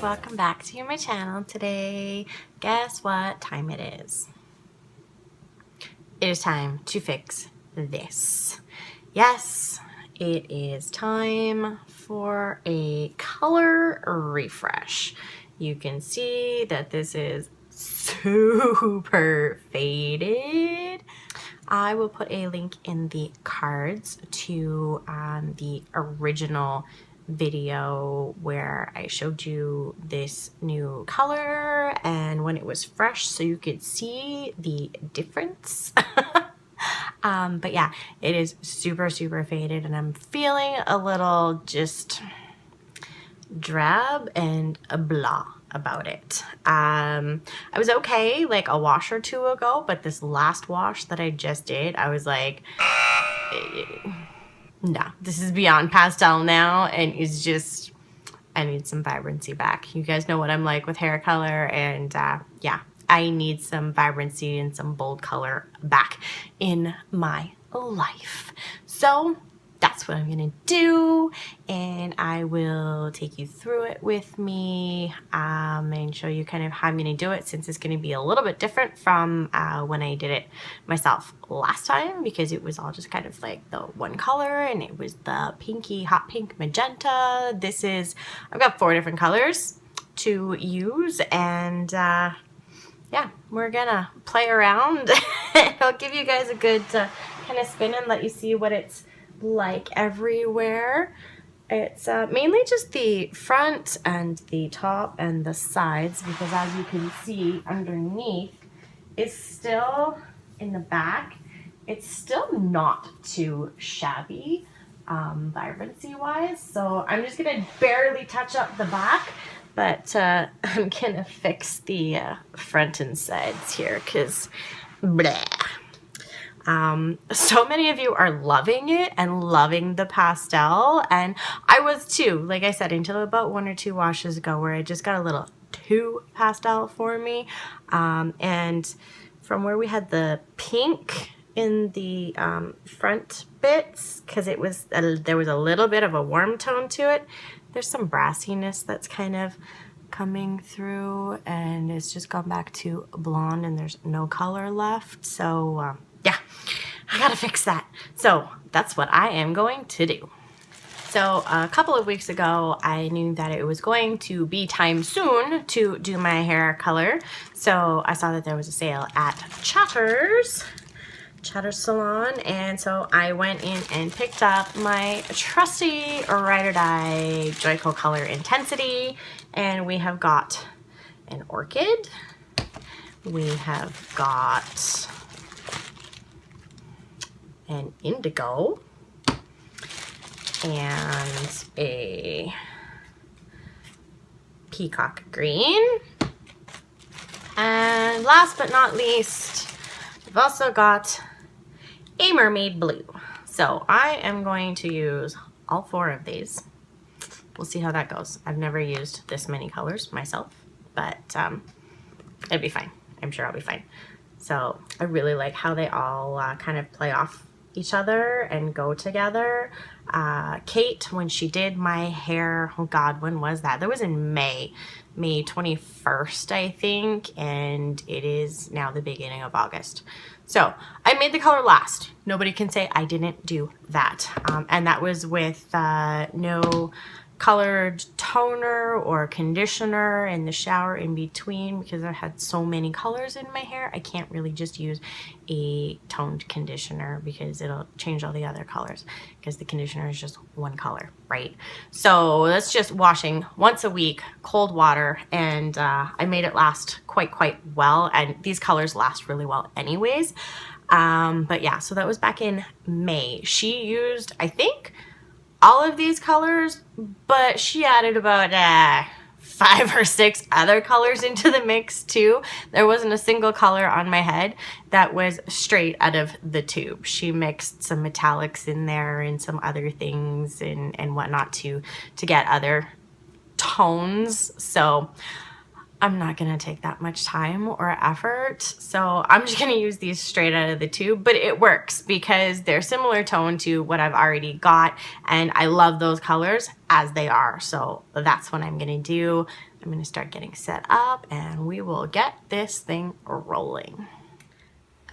welcome back to my channel today. Guess what time it is? It is time to fix this. Yes, it is time for a color refresh. You can see that this is super faded. I will put a link in the cards to the original video where I showed you this new color and when it was fresh so you could see the difference. But yeah, it is super faded and I'm feeling a little just drab and blah about it. I was okay like a wash or two ago, but this last wash that I just did, I was like, no, this is beyond pastel now, and it's just, I need some vibrancy back. You guys know what I'm like with hair color, and yeah, I need some vibrancy and some bold color back in my life. So that's what I'm gonna do, and I will take you through it with me and show you kind of how I'm gonna do it, since it's gonna be a little bit different from when I did it myself last time, because it was all just kind of like the one color and it was the pinky hot pink magenta. This is, I've got 4 different colors to use, and yeah, we're gonna play around. I'll give you guys a good kind of spin and let you see what it's like everywhere. It's mainly just the front and the top and the sides, because as you can see underneath is still in the back, it's still not too shabby vibrancy wise, so I'm just gonna barely touch up the back, but I'm gonna fix the front and sides here because blah. So many of you are loving it and loving the pastel, and I was too, like I said, until about 1 or 2 washes ago where it just got a little too pastel for me. And from where we had the pink in the front bits, because it was there was a little bit of a warm tone to it, there's some brassiness that's kind of coming through, and it's just gone back to blonde and there's no color left. So yeah, I gotta fix that. So that's what I am going to do. So a couple of weeks ago, I knew that it was going to be time soon to do my hair color. So I saw that there was a sale at Chatter's Salon. And so I went in and picked up my trusty ride or die Joico Color Intensity. And we have got an orchid. We have got an indigo and a peacock green, and last but not least, we've also got a mermaid blue. So I am going to use all 4 of these. We'll see how that goes. I've never used this many colors myself, but it'll be fine. I'm sure I'll be fine. So I really like how they all kind of play off each other and go together. Kate, when she did my hair, oh god, when was that? That was in May 21st, I think, and it is now the beginning of August. So I made the color last. Nobody can say I didn't do that. And that was with no colored toner or conditioner in the shower in between, because I had so many colors in my hair. I can't really just use a toned conditioner because it'll change all the other colors, because the conditioner is just one color, right? So that's just washing once a week, cold water, and I made it last quite well, and these colors last really well anyways. But yeah, so that was back in May. She used, I think, all of these colors, but she added about 5 or 6 other colors into the mix too. There wasn't a single color on my head that was straight out of the tube. She mixed some metallics in there and some other things and whatnot to get other tones. So I'm not gonna take that much time or effort, so I'm just gonna use these straight out of the tube, but it works because they're similar tone to what I've already got, and I love those colors as they are, so that's what I'm gonna do. I'm going to start getting set up and we will get this thing rolling.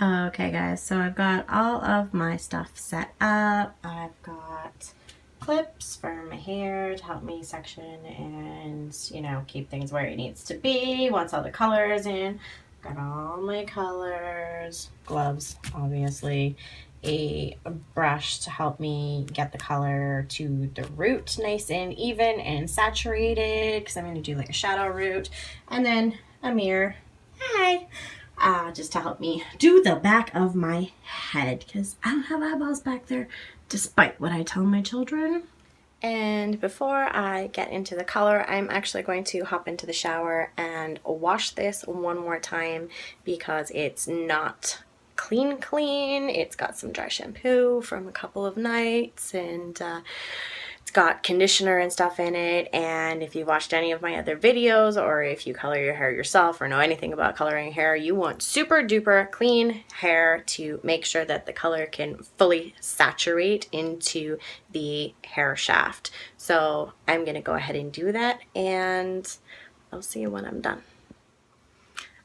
Okay guys, so I've got all of my stuff set up. I've got clips for my hair to help me section and, you know, keep things where it needs to be once all the color is in. Got all my colors, gloves obviously, a brush to help me get the color to the root nice and even and saturated because I'm going to do like a shadow root, and then a mirror. Hi. Just to help me do the back of my head because I don't have eyeballs back there despite what I tell my children. And before I get into the color, I'm actually going to hop into the shower and wash this one more time because it's not clean. It's got some dry shampoo from a couple of nights, and it's got conditioner and stuff in it. And if you've watched any of my other videos, or if you color your hair yourself or know anything about coloring hair, you want super duper clean hair to make sure that the color can fully saturate into the hair shaft. So I'm gonna go ahead and do that, and I'll see you when I'm done.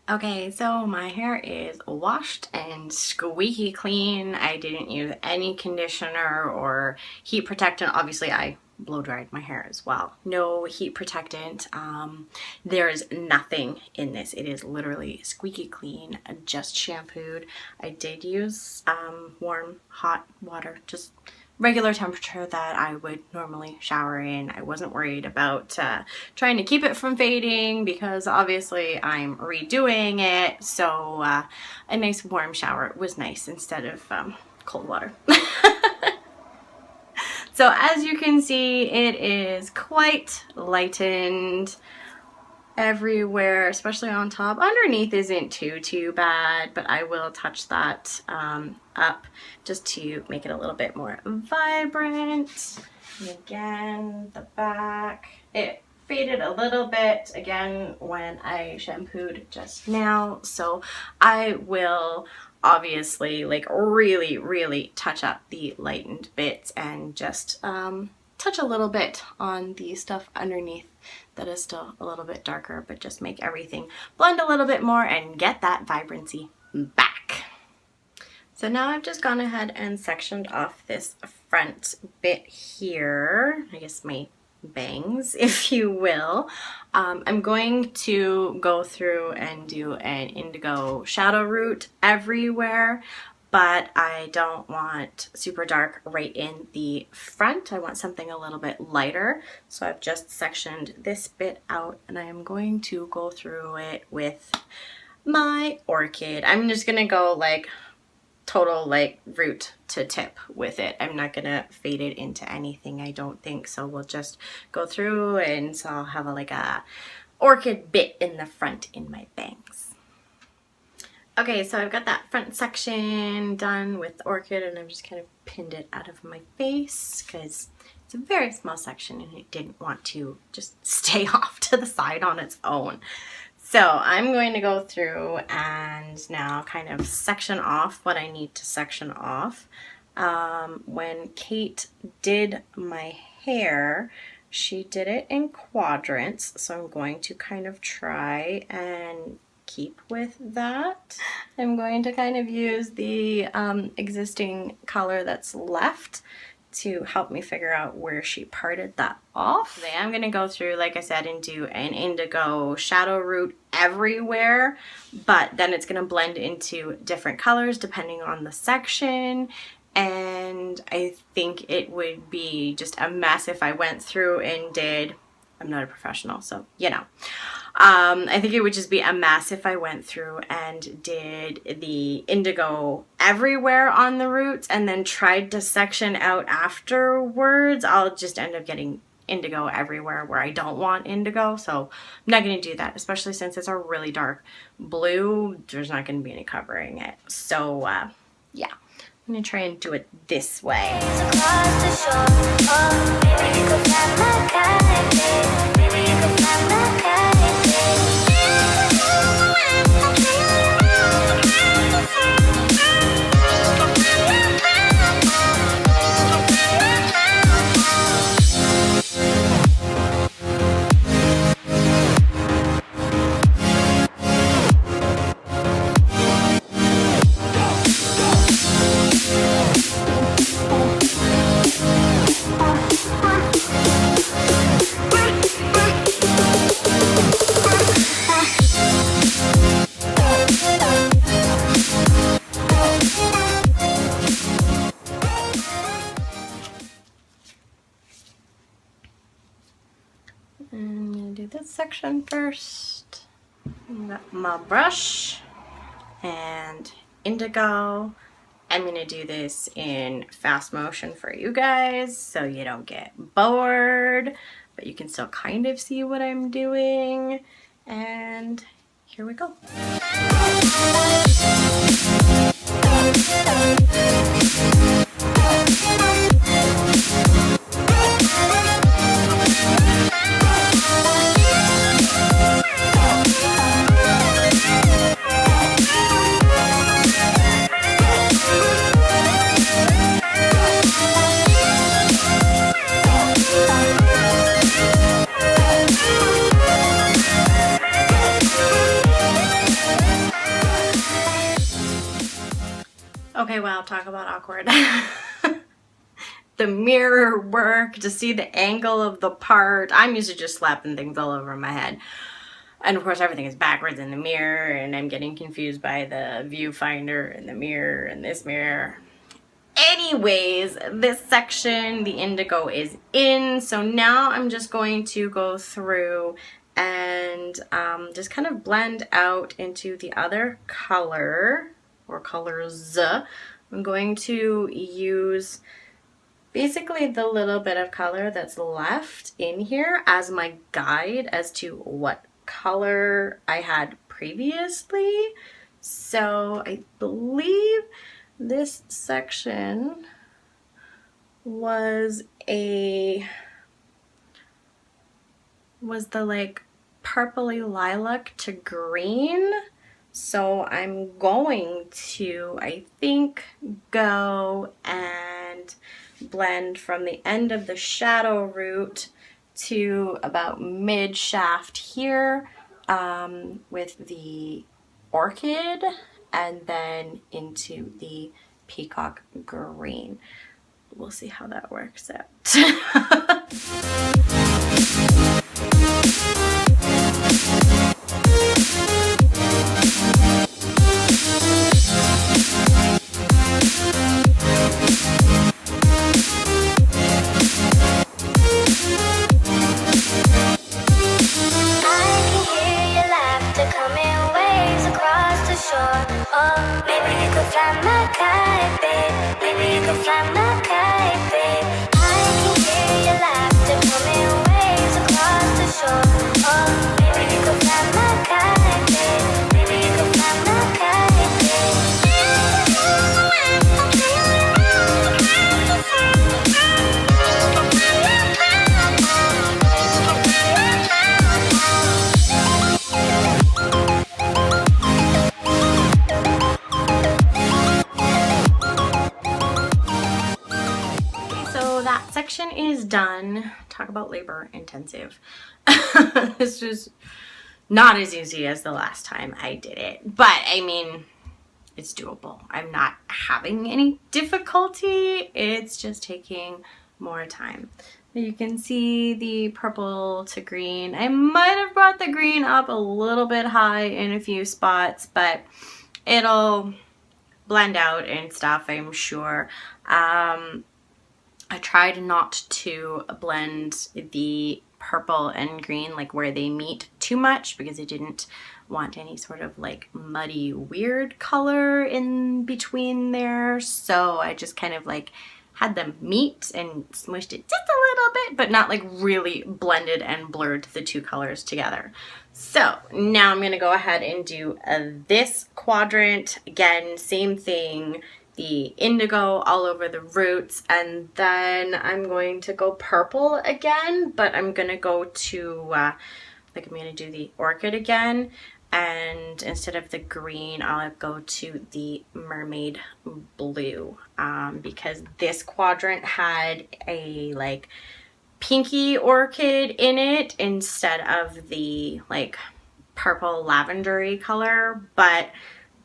Okay, so my hair is washed and squeaky clean. I didn't use any conditioner or heat protectant. Obviously, I blow dried my hair as well. No heat protectant. There is nothing in this. It is literally squeaky clean, just shampooed. I did use warm, hot water, just regular temperature that I would normally shower in. I wasn't worried about trying to keep it from fading because obviously I'm redoing it. So a nice warm shower was nice instead of cold water. So as you can see, it is quite lightened everywhere, especially on top. Underneath isn't too bad, but I will touch that up just to make it a little bit more vibrant. And again, the back, it faded a little bit again when I shampooed just now, so I will obviously like really touch up the lightened bits and just touch a little bit on the stuff underneath that is still a little bit darker, but just make everything blend a little bit more and get that vibrancy back. So now I've just gone ahead and sectioned off this front bit here, I guess my bangs, if you will. I'm going to go through and do an indigo shadow root everywhere, but I don't want super dark right in the front. I want something a little bit lighter. So I've just sectioned this bit out and I am going to go through it with my orchid. I'm just gonna go like total like root to tip with it. I'm not gonna fade it into anything, I don't think. So we'll just go through and so I'll have like a orchid bit in the front in my bangs. Okay, so I've got that front section done with the orchid and I've just kind of pinned it out of my face because it's a very small section and it didn't want to just stay off to the side on its own. So I'm going to go through and now kind of section off what I need to section off. When Kate did my hair, she did it in quadrants, so I'm going to kind of try and keep with that. I'm going to kind of use the existing color that's left to help me figure out where she parted that off. Today I'm going to go through, like I said, and do an indigo shadow root everywhere, but then it's going to blend into different colors depending on the section. And I think it would be just a mess if I went through and did, I'm not a professional, so you know. I think it would just be a mess if I went through and did the indigo everywhere on the roots and then tried to section out afterwards. I'll just end up getting indigo everywhere where I don't want indigo, so I'm not going to do that, especially since it's a really dark blue. There's not going to be any covering it. So yeah, I'm going to try and do it this way. section first. Got my brush and Indigo. I'm gonna do this in fast motion for you guys so you don't get bored, but you can still kind of see what I'm doing. And here we go. Okay, wow, talk about awkward. The mirror work to see the angle of the part. I'm used to just slapping things all over my head. And of course everything is backwards in the mirror and I'm getting confused by the viewfinder and the mirror and this mirror. Anyways, this section, the Indigo is in. So now I'm just going to go through and just kind of blend out into the other color or colors. I'm going to use basically the little bit of color that's left in here as my guide as to what color I had previously. So I believe this section was the like purpley lilac to green. So I'm going to, I think, go and blend from the end of the shadow root to about mid shaft here with the orchid and then into the peacock green. We'll see how that works out. Is done. Talk about labor intensive. This was not as easy as the last time I did it, but I mean, it's doable. I'm not having any difficulty. It's just taking more time. You can see the purple to green. I might have brought the green up a little bit high in a few spots, but it'll blend out and stuff, I'm sure. I tried not to blend the purple and green like where they meet too much because I didn't want any sort of like muddy weird color in between there. So I just kind of like had them meet and smushed it just a little bit, but not like really blended and blurred the two colors together. So now I'm going to go ahead and do this quadrant. Again, same thing. The indigo all over the roots, and then I'm going to go purple again, but I'm gonna go to like I'm gonna do the orchid again, and instead of the green I'll go to the mermaid blue because this quadrant had a like pinky orchid in it instead of the like purple lavendery color, but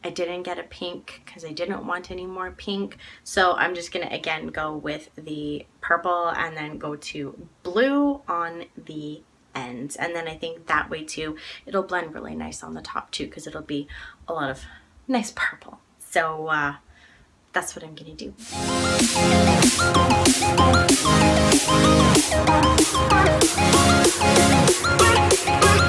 I didn't get a pink because I didn't want any more pink. So I'm just going to again go with the purple and then go to blue on the ends. And then I think that way too, it'll blend really nice on the top too because it'll be a lot of nice purple. So that's what I'm going to do.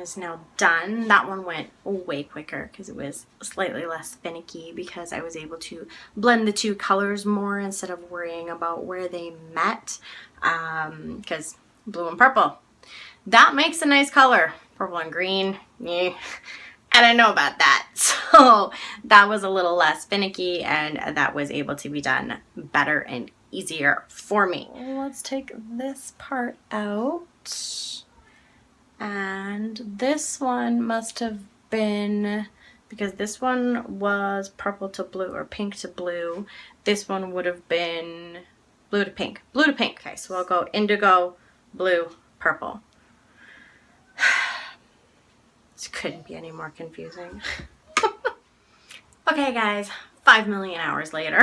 is now done. That one went way quicker because it was slightly less finicky because I was able to blend the two colors more instead of worrying about where they met. Because blue and purple, that makes a nice color. Purple and green, yeah. And I know about that. So that was a little less finicky and that was able to be done better and easier for me. Let's take this part out. And this one must have been, because this one was purple to blue or pink to blue, this one would have been blue to pink. Blue to pink. Okay, so I'll go indigo, blue, purple. This couldn't be any more confusing. Okay guys, 5 million hours later.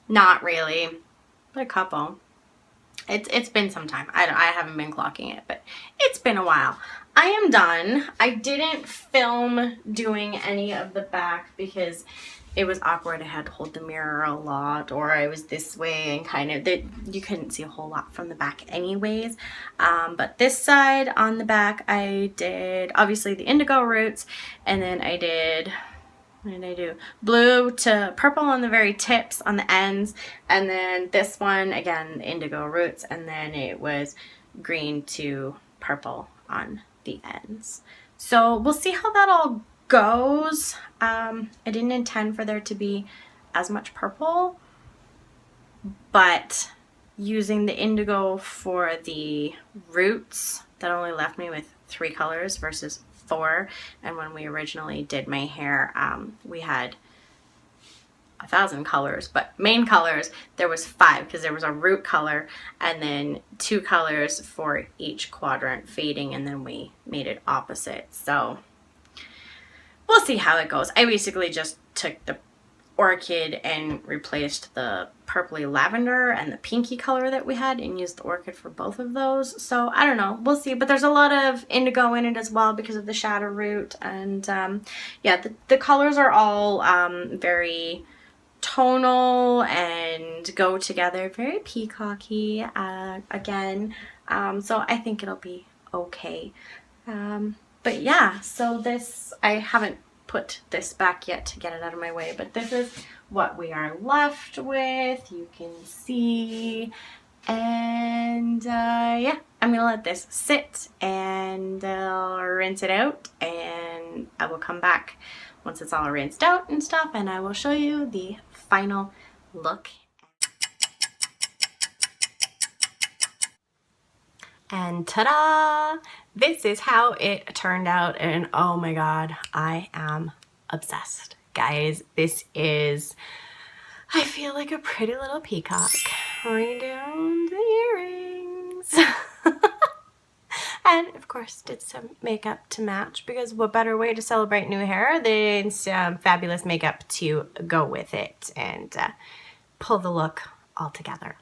Not really, but a couple. It's been some time. I haven't been clocking it, but it's been a while. I am done. I didn't film doing any of the back because it was awkward. I had to hold the mirror a lot, or I was this way and kind of, you couldn't see a whole lot from the back anyways. But this side on the back, I did obviously the indigo roots, and then I did, what did I do? Blue to purple on the very tips on the ends, and then this one again indigo roots, and then it was green to purple on the ends. So we'll see how that all goes. I didn't intend for there to be as much purple, but using the indigo for the roots, that only left me with 3 colors versus 4. And when we originally did my hair, we had 1,000 colors, but main colors there was 5 because there was a root color and then 2 colors for each quadrant fading, and then we made it opposite. So we'll see how it goes. I basically just took the orchid and replaced the purpley lavender and the pinky color that we had and used the orchid for both of those. So I don't know, we'll see. But there's a lot of indigo in it as well because of the shadow root. And yeah, the colors are all very tonal and go together, very peacocky again. So I think it'll be okay. But yeah, so this, I haven't put this back yet to get it out of my way, but this is what we are left with. You can see, and yeah, I'm gonna let this sit and rinse it out, and I will come back once it's all rinsed out and stuff, and I will show you the final look. And ta-da! This is how it turned out, and oh my god, I am obsessed. Guys, this is, I feel like a pretty little peacock right down the earrings. And of course did some makeup to match, because what better way to celebrate new hair than some fabulous makeup to go with it and pull the look all together.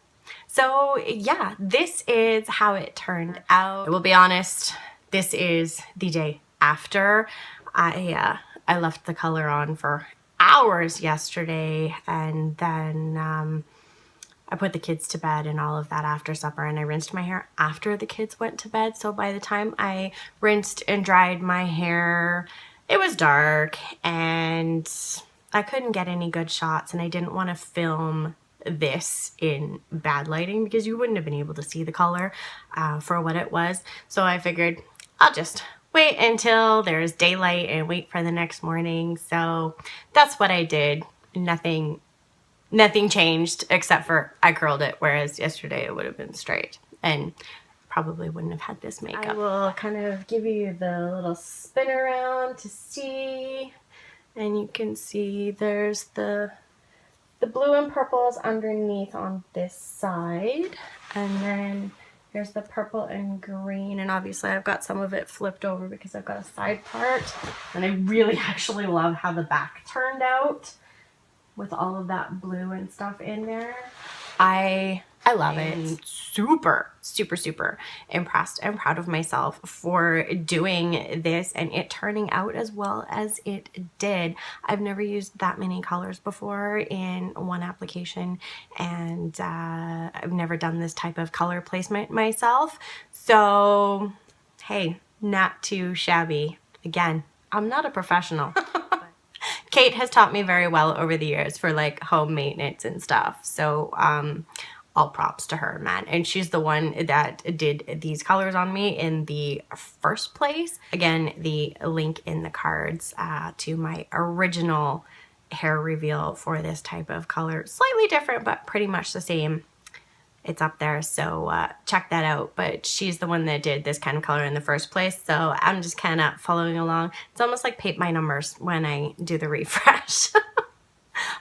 So yeah, this is how it turned out. I will be honest, this is the day after. I left the color on for hours yesterday, and then I put the kids to bed and all of that after supper, and I rinsed my hair after the kids went to bed. So by the time I rinsed and dried my hair, it was dark and I couldn't get any good shots, and I didn't want to film this in bad lighting because you wouldn't have been able to see the color for what it was. So I figured I'll just wait until there's daylight and wait for the next morning. So that's what I did. Nothing changed except for I curled it, whereas yesterday it would have been straight and probably wouldn't have had this makeup. I will kind of give you the little spin around to see, and you can see there's the blue and purples underneath on this side, and then here's the purple and green, and obviously I've got some of it flipped over because I've got a side part, and I really actually love how the back turned out with all of that blue and stuff in there. I love it. Super, super, super impressed and proud of myself for doing this and it turning out as well as it did. I've never used that many colors before in one application, and I've never done this type of color placement myself. So, hey, not too shabby. Again, I'm not a professional. Kate has taught me very well over the years for like home maintenance and stuff. So all props to her, man. And she's the one that did these colors on me in the first place. Again, the link in the cards to my original hair reveal for this type of color. Slightly different, but pretty much the same. It's up there, so check that out. But she's the one that did this kind of color in the first place, so I'm just kind of following along. It's almost like paint by numbers when I do the refresh.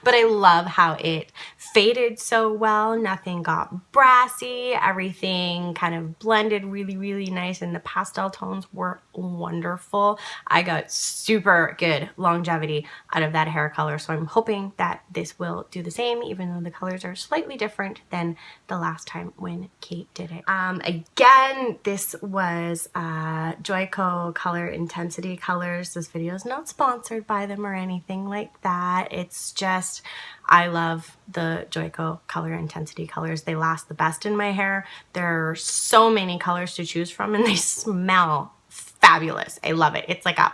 But I love how it faded so well. Nothing got brassy. Everything kind of blended really, really nice, and the pastel tones were wonderful. I got super good longevity out of that hair color, so I'm hoping that this will do the same, even though the colors are slightly different than the last time when Kate did it. Again, this was Joico Color Intensity Colors. This video is not sponsored by them or anything like that. It's just, I love the Joico Color Intensity colors. They last the best in my hair. There are so many colors to choose from, and they smell fabulous. I love it. It's like a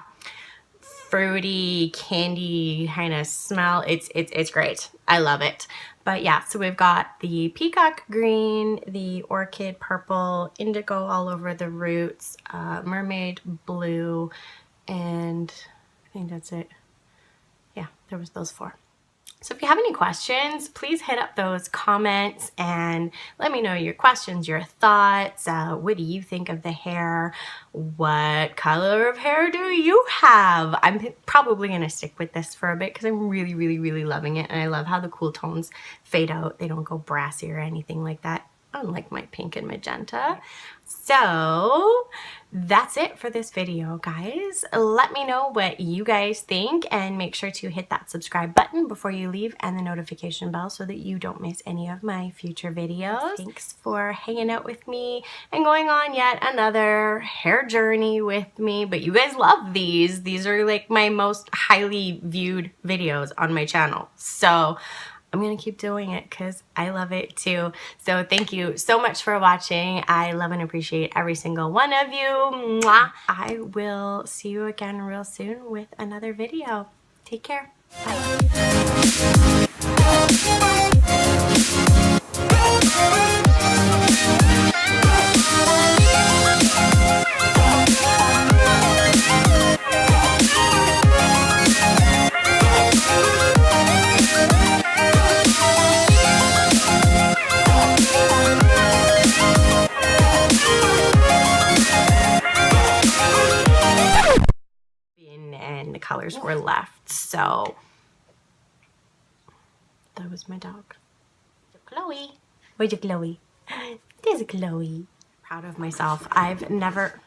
fruity candy kind of smell. It's great. I love it. But yeah, so we've got the Peacock Green, the Orchid Purple, Indigo all over the roots, Mermaid Blue, and I think that's it. Yeah, there was those 4. So if you have any questions, please hit up those comments and let me know your questions, your thoughts. What do you think of the hair? What color of hair do you have? I'm probably going to stick with this for a bit because I'm really, really, really loving it. And I love how the cool tones fade out. They don't go brassy or anything like that, unlike my pink and magenta. So that's it for this video, guys. Let me know what you guys think and make sure to hit that subscribe button before you leave and the notification bell so that you don't miss any of my future videos. Thanks for hanging out with me and going on yet another hair journey with me. But you guys love these. These are like my most highly viewed videos on my channel. So I'm gonna keep doing it because I love it too. So thank you so much for watching. I love and appreciate every single one of you. Mwah. I will see you again real soon with another video. Take care. Bye. And the colors were left, so that was my dog. Chloe. Where's Chloe? There's Chloe. Proud of myself. I've never